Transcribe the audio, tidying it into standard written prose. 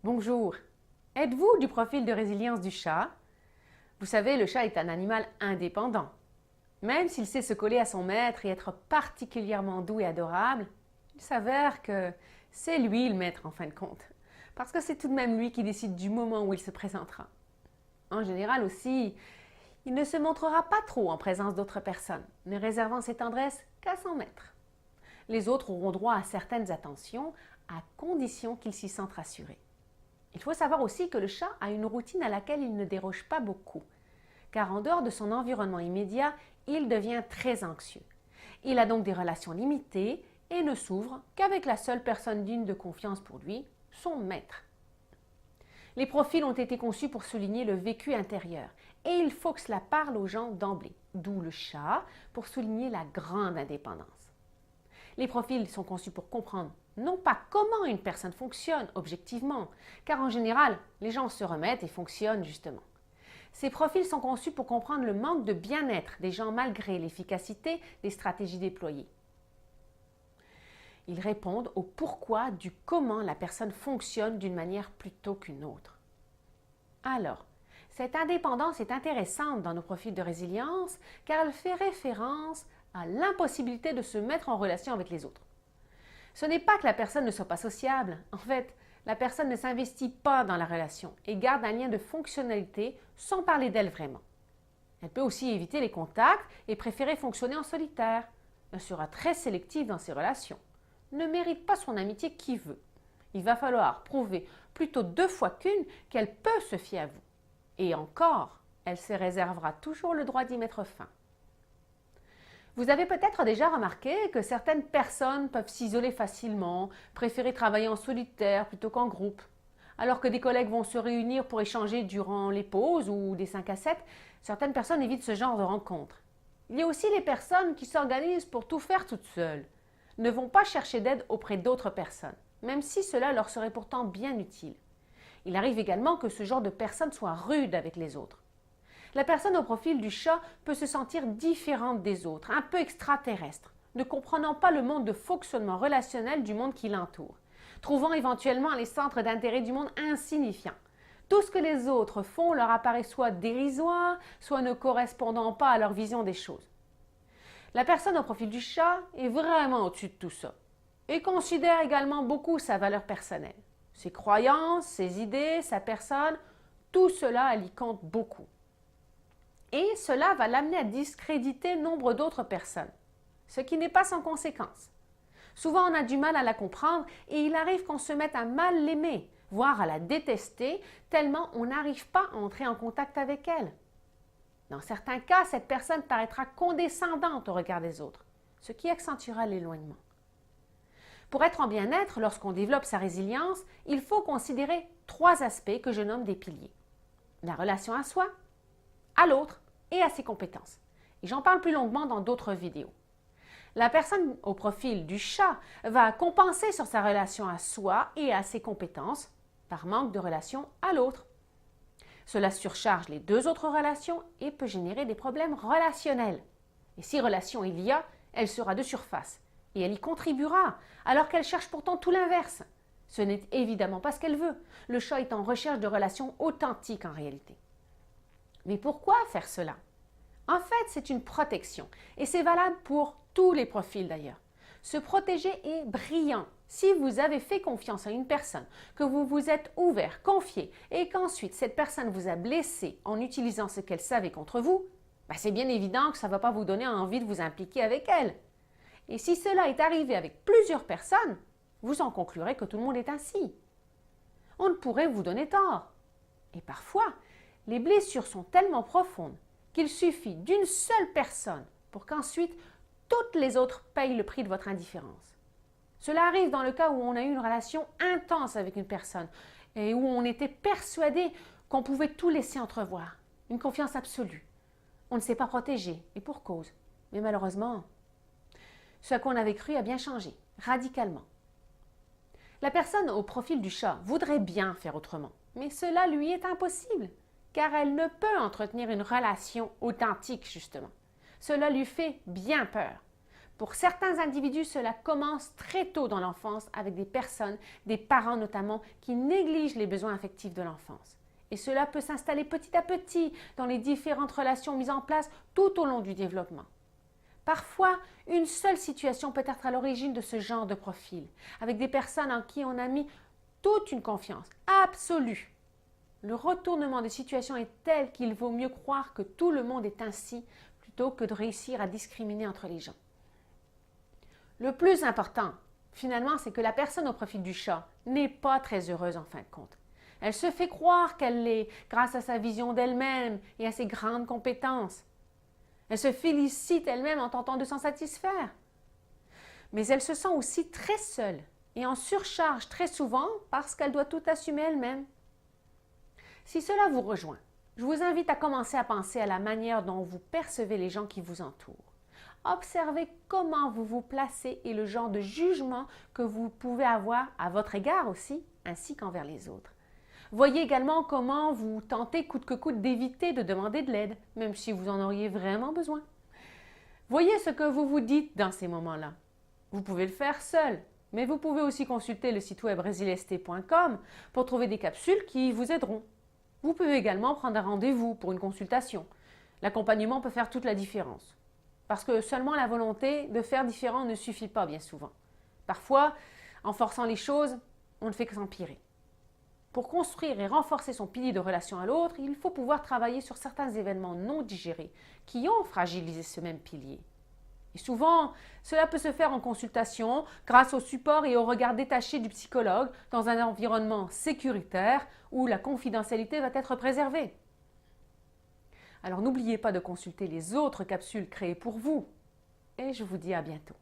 Bonjour, êtes-vous du profil de résilience du chat? Vous savez, le chat est un animal indépendant. Même s'il sait se coller à son maître et être particulièrement doux et adorable, il s'avère que c'est lui le maître en fin de compte, parce que c'est tout de même lui qui décide du moment où il se présentera. En général aussi, il ne se montrera pas trop en présence d'autres personnes, ne réservant ses tendresses qu'à son maître. Les autres auront droit à certaines attentions, à condition qu'ils s'y sentent rassurés. Il faut savoir aussi que le chat a une routine à laquelle il ne déroge pas beaucoup, car en dehors de son environnement immédiat, il devient très anxieux. Il a donc des relations limitées et ne s'ouvre qu'avec la seule personne digne de confiance pour lui, son maître. Les profils ont été conçus pour souligner le vécu intérieur et il faut que cela parle aux gens d'emblée, d'où le chat pour souligner la grande indépendance. Les profils sont conçus pour comprendre non pas comment une personne fonctionne objectivement, car en général, les gens se remettent et fonctionnent justement. Ces profils sont conçus pour comprendre le manque de bien-être des gens malgré l'efficacité des stratégies déployées. Ils répondent au pourquoi du comment la personne fonctionne d'une manière plutôt qu'une autre. Alors, cette indépendance est intéressante dans nos profils de résilience car elle fait référence à l'impossibilité de se mettre en relation avec les autres. Ce n'est pas que la personne ne soit pas sociable. En fait, la personne ne s'investit pas dans la relation et garde un lien de fonctionnalité sans parler d'elle vraiment. Elle peut aussi éviter les contacts et préférer fonctionner en solitaire. Elle sera très sélective dans ses relations. Ne mérite pas son amitié qui veut. Il va falloir prouver plutôt 2 fois qu'une qu'elle peut se fier à vous. Et encore, elle se réservera toujours le droit d'y mettre fin. Vous avez peut-être déjà remarqué que certaines personnes peuvent s'isoler facilement, préférer travailler en solitaire plutôt qu'en groupe. Alors que des collègues vont se réunir pour échanger durant les pauses ou des 5 à 7, certaines personnes évitent ce genre de rencontres. Il y a aussi les personnes qui s'organisent pour tout faire toutes seules, ne vont pas chercher d'aide auprès d'autres personnes, même si cela leur serait pourtant bien utile. Il arrive également que ce genre de personnes soient rudes avec les autres. La personne au profil du chat peut se sentir différente des autres, un peu extraterrestre, ne comprenant pas le monde de fonctionnement relationnel du monde qui l'entoure, trouvant éventuellement les centres d'intérêt du monde insignifiants. Tout ce que les autres font leur apparaît soit dérisoire, soit ne correspondant pas à leur vision des choses. La personne au profil du chat est vraiment au-dessus de tout ça et considère également beaucoup sa valeur personnelle. Ses croyances, ses idées, sa personne, tout cela elle y compte beaucoup. Et cela va l'amener à discréditer nombre d'autres personnes, ce qui n'est pas sans conséquence. Souvent, on a du mal à la comprendre et il arrive qu'on se mette à mal l'aimer, voire à la détester, tellement on n'arrive pas à entrer en contact avec elle. Dans certains cas, cette personne paraîtra condescendante au regard des autres, ce qui accentuera l'éloignement. Pour être en bien-être, lorsqu'on développe sa résilience, il faut considérer 3 aspects que je nomme des piliers. La relation à soi, à l'autre et à ses compétences. Et j'en parle plus longuement dans d'autres vidéos. La personne au profil du chat va compenser sur sa relation à soi et à ses compétences par manque de relation à l'autre. Cela surcharge les 2 autres relations et peut générer des problèmes relationnels. Et si relation il y a, elle sera de surface et elle y contribuera alors qu'elle cherche pourtant tout l'inverse. Ce n'est évidemment pas ce qu'elle veut. Le chat est en recherche de relations authentiques en réalité. Mais pourquoi faire cela? En fait, c'est une protection et c'est valable pour tous les profils d'ailleurs. Se protéger est brillant. Si vous avez fait confiance à une personne, que vous vous êtes ouvert, confié et qu'ensuite cette personne vous a blessé en utilisant ce qu'elle savait contre vous, c'est bien évident que ça ne va pas vous donner envie de vous impliquer avec elle. Et si cela est arrivé avec plusieurs personnes, vous en conclurez que tout le monde est ainsi. On ne pourrait vous donner tort. Et parfois, les blessures sont tellement profondes qu'il suffit d'une seule personne pour qu'ensuite toutes les autres payent le prix de votre indifférence. Cela arrive dans le cas où on a eu une relation intense avec une personne et où on était persuadé qu'on pouvait tout laisser entrevoir, une confiance absolue. On ne s'est pas protégé, et pour cause. Mais malheureusement, ce qu'on avait cru a bien changé, radicalement. La personne au profil du chat voudrait bien faire autrement, mais cela lui est impossible, car elle ne peut entretenir une relation authentique, justement. Cela lui fait bien peur. Pour certains individus, cela commence très tôt dans l'enfance avec des personnes, des parents notamment, qui négligent les besoins affectifs de l'enfance. Et cela peut s'installer petit à petit dans les différentes relations mises en place tout au long du développement. Parfois, une seule situation peut être à l'origine de ce genre de profil, avec des personnes en qui on a mis toute une confiance absolue. Le retournement de situation est tel qu'il vaut mieux croire que tout le monde est ainsi plutôt que de réussir à discriminer entre les gens. Le plus important, finalement, c'est que la personne au profil du chat n'est pas très heureuse en fin de compte. Elle se fait croire qu'elle l'est grâce à sa vision d'elle-même et à ses grandes compétences. Elle se félicite elle-même en tentant de s'en satisfaire. Mais elle se sent aussi très seule et en surcharge très souvent parce qu'elle doit tout assumer elle-même. Si cela vous rejoint, je vous invite à commencer à penser à la manière dont vous percevez les gens qui vous entourent. Observez comment vous vous placez et le genre de jugement que vous pouvez avoir à votre égard aussi, ainsi qu'envers les autres. Voyez également comment vous tentez coûte que coûte d'éviter de demander de l'aide, même si vous en auriez vraiment besoin. Voyez ce que vous vous dites dans ces moments-là. Vous pouvez le faire seul, mais vous pouvez aussi consulter le site web resiliest.com pour trouver des capsules qui vous aideront. Vous pouvez également prendre un rendez-vous pour une consultation. L'accompagnement peut faire toute la différence. Parce que seulement la volonté de faire différent ne suffit pas bien souvent. Parfois, en forçant les choses, on ne fait que s'empirer. Pour construire et renforcer son pilier de relation à l'autre, il faut pouvoir travailler sur certains événements non digérés qui ont fragilisé ce même pilier. Et souvent, cela peut se faire en consultation, grâce au support et au regard détaché du psychologue, dans un environnement sécuritaire où la confidentialité va être préservée. Alors n'oubliez pas de consulter les autres capsules créées pour vous et je vous dis à bientôt.